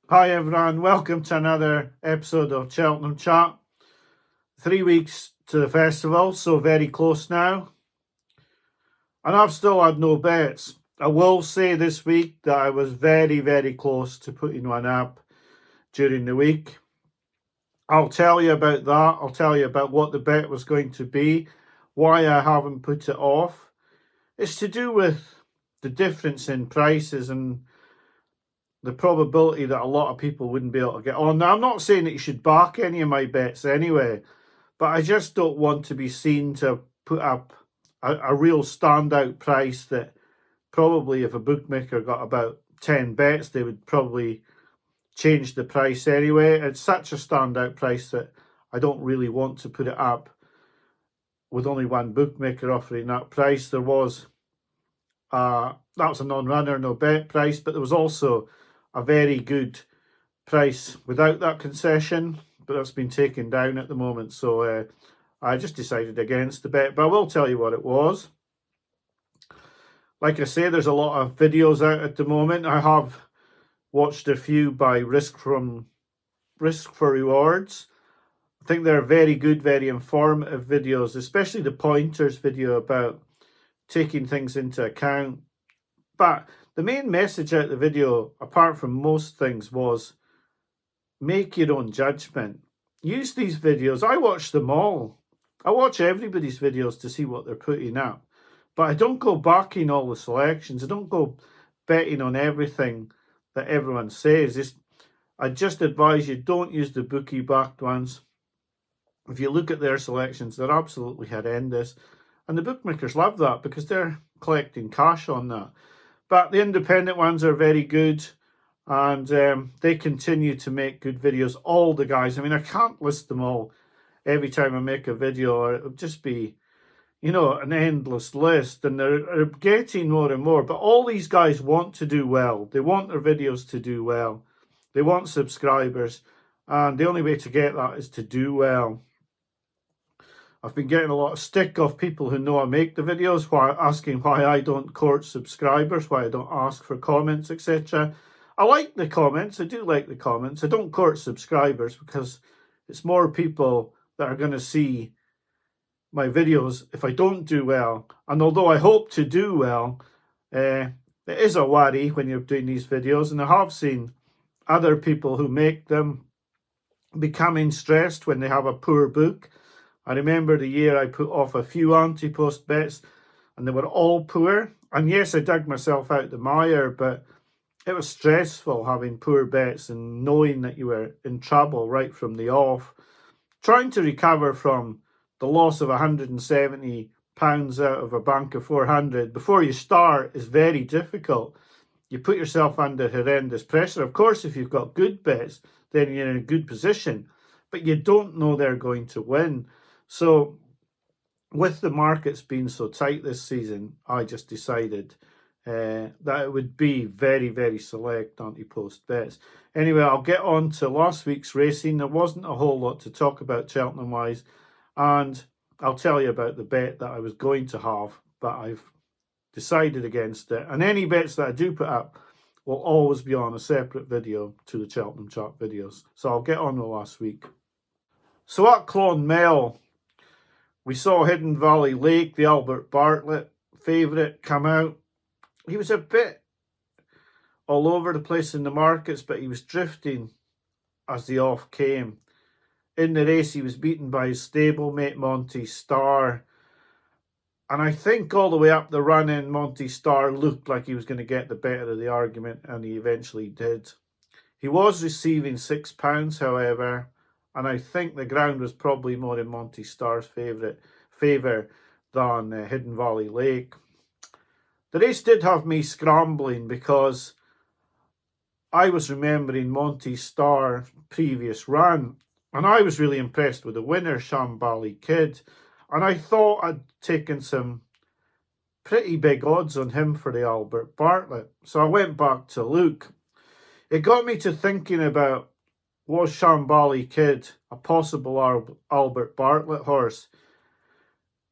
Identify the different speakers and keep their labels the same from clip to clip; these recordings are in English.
Speaker 1: Hi everyone, welcome to another episode of Cheltenham Chat. 3 weeks to the festival, so very close now. And I've still had no bets. I will say this week that I was very close to putting one up during the week. I'll tell you about that. I'll tell you about what the bet was going to be, why I haven't put it off. It's to do with the difference in prices and the probability that a lot of people wouldn't be able to get on. Now, I'm not saying that you should back any of my bets anyway, but I just don't want to be seen to put up a real standout price that probably if a bookmaker got about 10 bets, they would probably change the price anyway. It's such a standout price that I don't really want to put it up with only one bookmaker offering that price. There was that was a non-runner, no bet price, but there was also a very good price without that concession, but that's been taken down at the moment. So I just decided against the bet, but I will tell you what it was. Like I say, there's a lot of videos out at the moment. I have watched a few by Risk for Rewards. I think they're very good, very informative videos, especially the pointers video about taking things into account. But the main message out of the video, apart from most things, was make your own judgment. Use these videos. I watch them all. I watch everybody's videos to see what they're putting up. But I don't go backing all the selections. I don't go betting on everything that everyone says. I just advise you don't use the bookie backed ones. If you look at their selections, they're absolutely horrendous. And the bookmakers love that because they're collecting cash on that. But the independent ones are very good. And they continue to make good videos. All the guys. I mean, I can't list them all every time I make a video, or it would just be, an endless list. And they're getting more and more. But all these guys want to do well. They want their videos to do well. They want subscribers. And the only way to get that is to do well. I've been getting a lot of stick off people who know I make the videos, asking why I don't court subscribers, why I don't ask for comments, etc. I like the comments. I do like the comments. I don't court subscribers because it's more people that are going to see my videos if I don't do well. And although I hope to do well, it is a worry when you're doing these videos. And I have seen other people who make them becoming stressed when they have a poor book. I remember the year I put off a few anti-post bets and they were all poor. And yes, I dug myself out the mire, but it was stressful having poor bets and knowing that you were in trouble right from the off. Trying to recover from the loss of £170 out of a bank of 400 before you start is very difficult. You put yourself under horrendous pressure. Of course, if you've got good bets, then you're in a good position, but you don't know they're going to win. So with the markets being so tight this season, I just decided that it would be very select anti-post bets. Anyway, I'll get on to last week's racing. There wasn't a whole lot to talk about Cheltenham-wise, and I'll tell you about the bet that I was going to have, but I've decided against it. And any bets that I do put up will always be on a separate video to the Cheltenham Chat videos. So I'll get on with last week. So at Clonmel, we saw Hidden Valley Lake, the Albert Bartlett favourite, come out. He was a bit all over the place in the markets, but he was drifting as the off came. In the race, he was beaten by his stablemate, Monty Star. And I think all the way up the run-in, Monty Star looked like he was going to get the better of the argument, and he eventually did. He was receiving £6, however, and I think the ground was probably more in Monty Star's favour than Hidden Valley Lake. The race did have me scrambling because I was remembering Monty Star's previous run, and I was really impressed with the winner, Shanbally Kid, and I thought I'd taken some pretty big odds on him for the Albert Bartlett. So I went back to look. It got me to thinking about, was Shanbally Kid a possible Albert Bartlett horse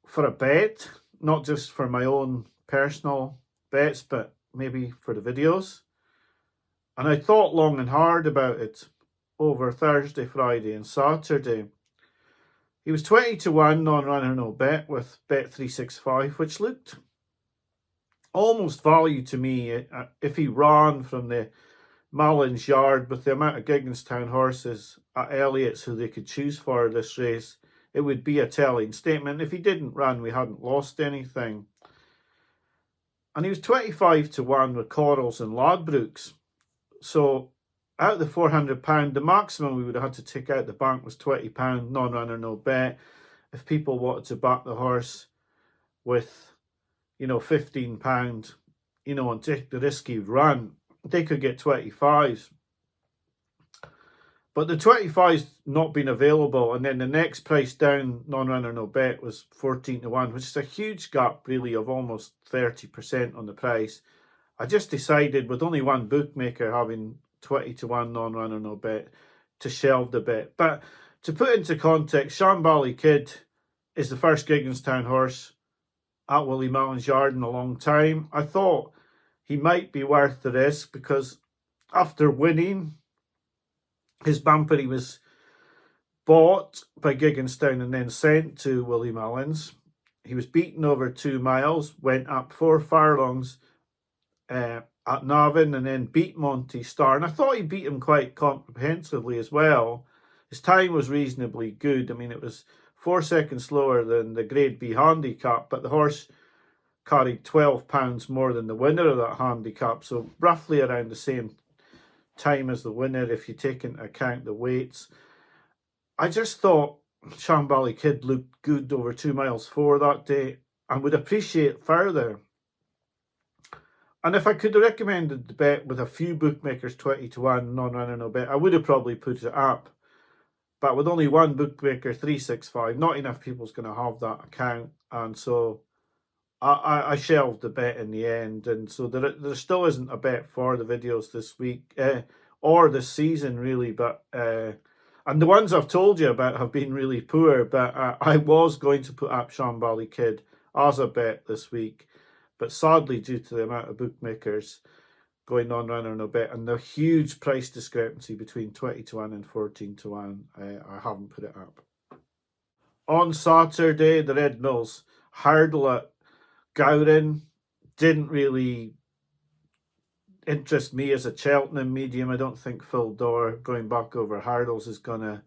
Speaker 1: for a bet? Not just for my own personal bets, but maybe for the videos. And I thought long and hard about it over Thursday, Friday, and Saturday. He was 20 to 1 non-runner no bet with Bet365, which looked almost value to me if he ran from the Mullins yard with the amount of Gigginstown horses at Elliott's who they could choose for this race. It would be a telling statement. If he didn't run, we hadn't lost anything. And he was 25 to 1 with Corals and Ladbrokes. So out of the £400, the maximum we would have had to take out the bank was £20, non-runner, no bet. If people wanted to back the horse with, £15, and take the risky run, they could get 25s. But the 25's not been available, and then the next price down, non-runner, no bet, was 14 to 1, which is a huge gap, really, of almost 30% on the price. I just decided, with only one bookmaker having 20 to 1 non-runner, no bet, to shelve the bet. But to put into context, Shanbally Kid is the first Gigginstown horse at Willie Mullins Yard in a long time. I thought he might be worth the risk because after winning his bumper, he was bought by Gigginstown and then sent to Willie Mullins. He was beaten over 2 miles, went up 4 furlongs at Navan and then beat Monty Star. And I thought he beat him quite comprehensively as well. His time was reasonably good. I mean, it was 4 seconds slower than the Grade B handicap, but the horse carried £12 more than the winner of that handicap, so roughly around the same time as the winner if you take into account the weights. I just thought Shanbally Kid looked good over 2 miles 4 that day and would appreciate further. And if I could have recommended the bet with a few bookmakers 20 to 1 non-runner no bet, I would have probably put it up. But with only one bookmaker, 365, not enough people's going to have that account. And so I shelved the bet in the end. And so there still isn't a bet for the videos this week or this season, really. But and the ones I've told you about have been really poor. But I was going to put up Shanbally Kid as a bet this week. But sadly, due to the amount of bookmakers going on runner no bet and the huge price discrepancy between 20 to 1 and 14 to 1, I haven't put it up. On Saturday, the Red Mills hurdle at Gowran didn't really interest me as a Cheltenham medium. I don't think Phil Dorr going back over hurdles is going to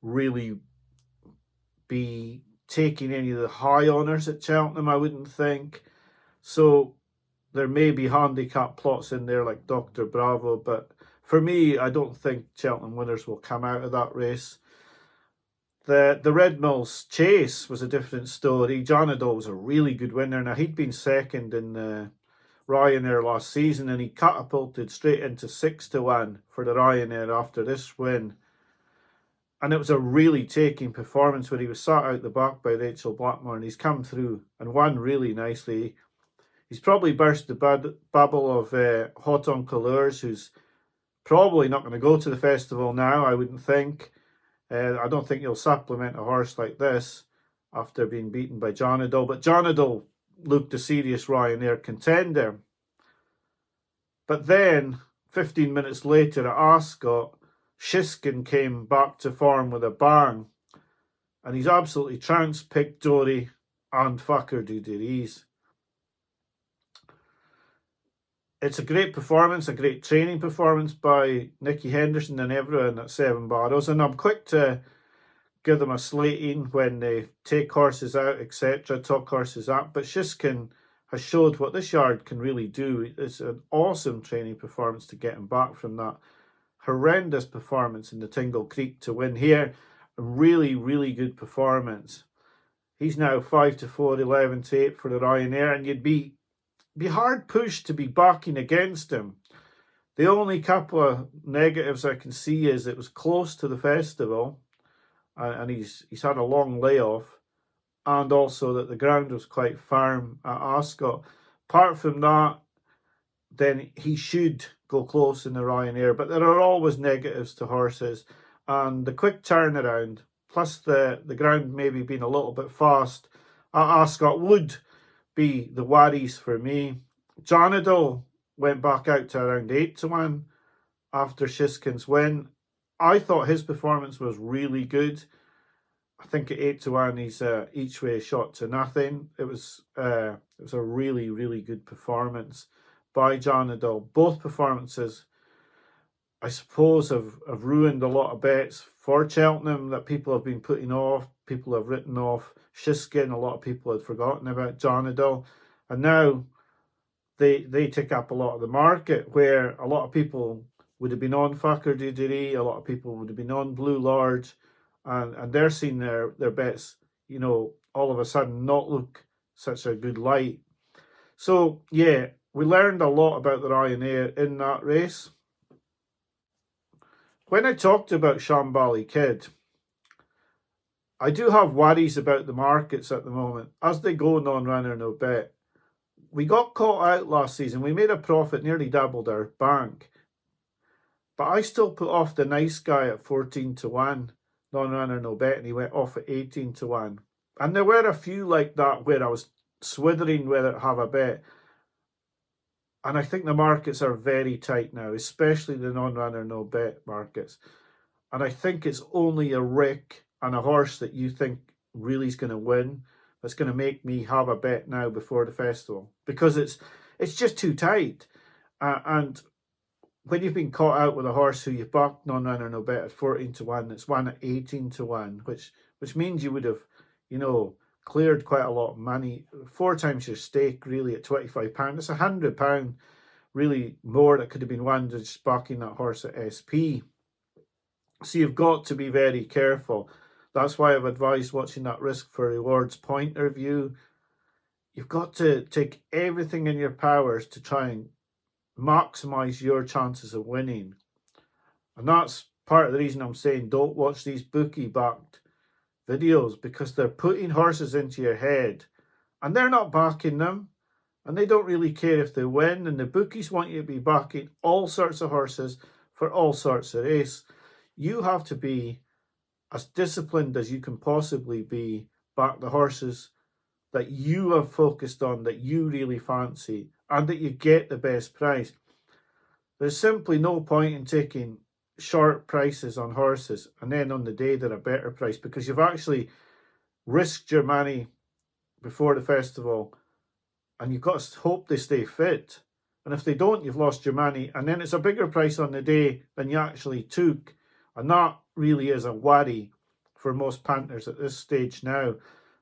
Speaker 1: really be taking any of the high honours at Cheltenham, I wouldn't think. So there may be handicap plots in there like Dr. Bravo, but for me, I don't think Cheltenham winners will come out of that race. The Red Mills Chase was a different story. Janadil was a really good winner. Now, he'd been second in the Ryanair last season, and he catapulted straight into 6 to 1 for the Ryanair after this win. And it was a really taking performance where he was sat out the back by Rachel Blackmore, and he's come through and won really nicely. He's probably burst the bubble of Hot on Colours, who's probably not going to go to the festival now, I wouldn't think. I don't think he'll supplement a horse like this after being beaten by Janadil. But Janadil looked a serious Ryanair contender. But then, 15 minutes later at Ascot, Shishkin came back to form with a bang. And he's absolutely trounced-picked Dory and Fakir Duderiz. It's a great performance, a great training performance by Nicky Henderson and everyone at Seven Barrows. And I'm quick to give them a slating when they take horses out, etc., talk horses up. But Shishkin has showed what this yard can really do. It's an awesome training performance to get him back from that horrendous performance in the Tingle Creek to win here. A really, really good performance. He's now 5 to 4, 11 to 8 for the Ryanair, and you'd be hard pushed to be backing against him. The only couple of negatives I can see is it was close to the festival, and he's had a long layoff, and also that the ground was quite firm at Ascot. Apart from that, then he should go close in the Ryanair, but there are always negatives to horses, and the quick turnaround, plus the ground maybe being a little bit fast at Ascot would be the worries for me. Janadil went back out to around 8 to 1 after Shishkin's win. I thought his performance was really good. I think at 8-1, he's each way shot to nothing. It was a really, really good performance by Janadil. Both performances, I suppose, have ruined a lot of bets for Cheltenham that people have been putting off. People have written off Shishkin. A lot of people had forgotten about Janadil. And now they take up a lot of the market, where a lot of people would have been on Fucker Dudiri, a lot of people would have been on Blue Lord, and they're seeing their bets, all of a sudden not look such a good light. So yeah, we learned a lot about the Ryanair in that race. When I talked about Shanbally Kid, I do have worries about the markets at the moment. As they go non-runner, no bet. We got caught out last season. We made a profit, nearly doubled our bank. But I still put off the nice guy at 14-1, non-runner, no bet, and he went off at 18-1. And there were a few like that where I was swithering whether to have a bet. And I think the markets are very tight now, especially the non-runner, no bet markets. And I think it's only a Rick and a horse that you think really is going to win that's going to make me have a bet now before the festival, because it's just too tight. And when you've been caught out with a horse who you've backed non-runner, no bet at 14-1, it's won at 18-1, which means you would have, cleared quite a lot of money, 4 times your stake really at £25. It's £100 really more that could have been won just backing that horse at SP. So you've got to be very careful. That's why I've advised watching that risk for rewards pointer view. You've got to take everything in your powers to try and maximize your chances of winning. And that's part of the reason I'm saying don't watch these bookie-backed videos, because they're putting horses into your head and they're not backing them, and they don't really care if they win, and the bookies want you to be backing all sorts of horses for all sorts of race. You have to be as disciplined as you can possibly be, back the horses that you have focused on, that you really fancy, and that you get the best price. There's simply no point in taking short prices on horses and then on the day they're a better price, because you've actually risked your money before the festival, and you've got to hope they stay fit. And if they don't, you've lost your money, and then it's a bigger price on the day than you actually took. And that really is a worry for most punters at this stage now.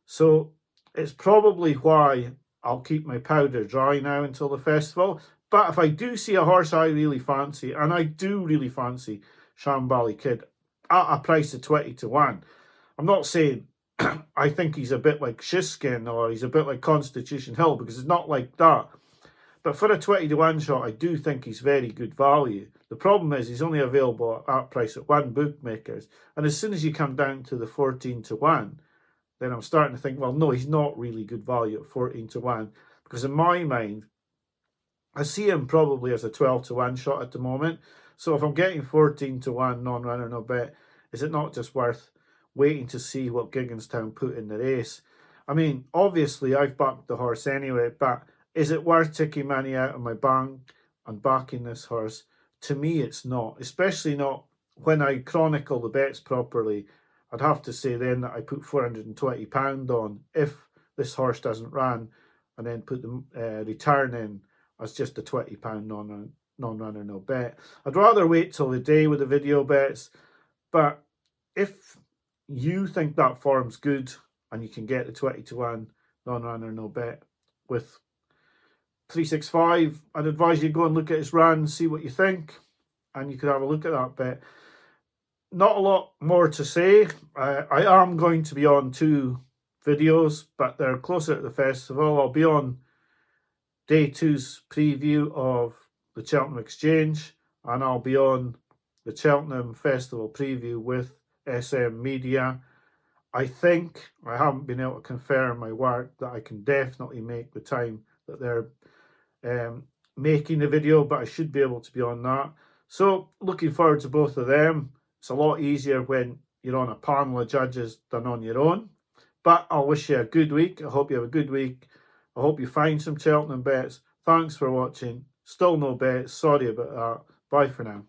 Speaker 1: So it's probably why I'll keep my powder dry now until the festival. But if I do see a horse I really fancy, and I do really fancy Shanbally Kid at a price of 20-1, I'm not saying I think he's a bit like Shishkin or he's a bit like Constitution Hill, because it's not like that. But for a 20-1 shot, I do think he's very good value. The problem is he's only available at that price at one bookmakers. And as soon as you come down to the 14-1, then I'm starting to think, well, no, he's not really good value at 14-1. Because in my mind, I see him probably as a 12-1 shot at the moment. So if I'm getting 14-1 non-runner, no bet, is it not just worth waiting to see what Gigginstown put in the race? I mean, obviously I've backed the horse anyway, but is it worth taking money out of my bank and backing this horse? To me, it's not, especially not when I chronicle the bets properly. I'd have to say then that I put £420 on if this horse doesn't run, and then put the return in as just a £20 non-runner, no bet. I'd rather wait till the day with the video bets. But if you think that form's good and you can get the 20-1 non-runner, no bet with 365, I'd advise you go and look at his run, see what you think, and you could have a look at that bet. Not a lot more to say. I am going to be on 2 videos, but they're closer to the festival. I'll be on Day 2's preview of the Cheltenham Exchange, and I'll be on the Cheltenham Festival preview with SM Media. I think, I haven't been able to confirm my work, that I can definitely make the time that they're making the video, but I should be able to be on that. So looking forward to both of them. It's a lot easier when you're on a panel of judges than on your own. But I'll wish you a good week. I hope you have a good week. I hope you find some Cheltenham bets. Thanks for watching. Still no bets. Sorry about that. Bye for now.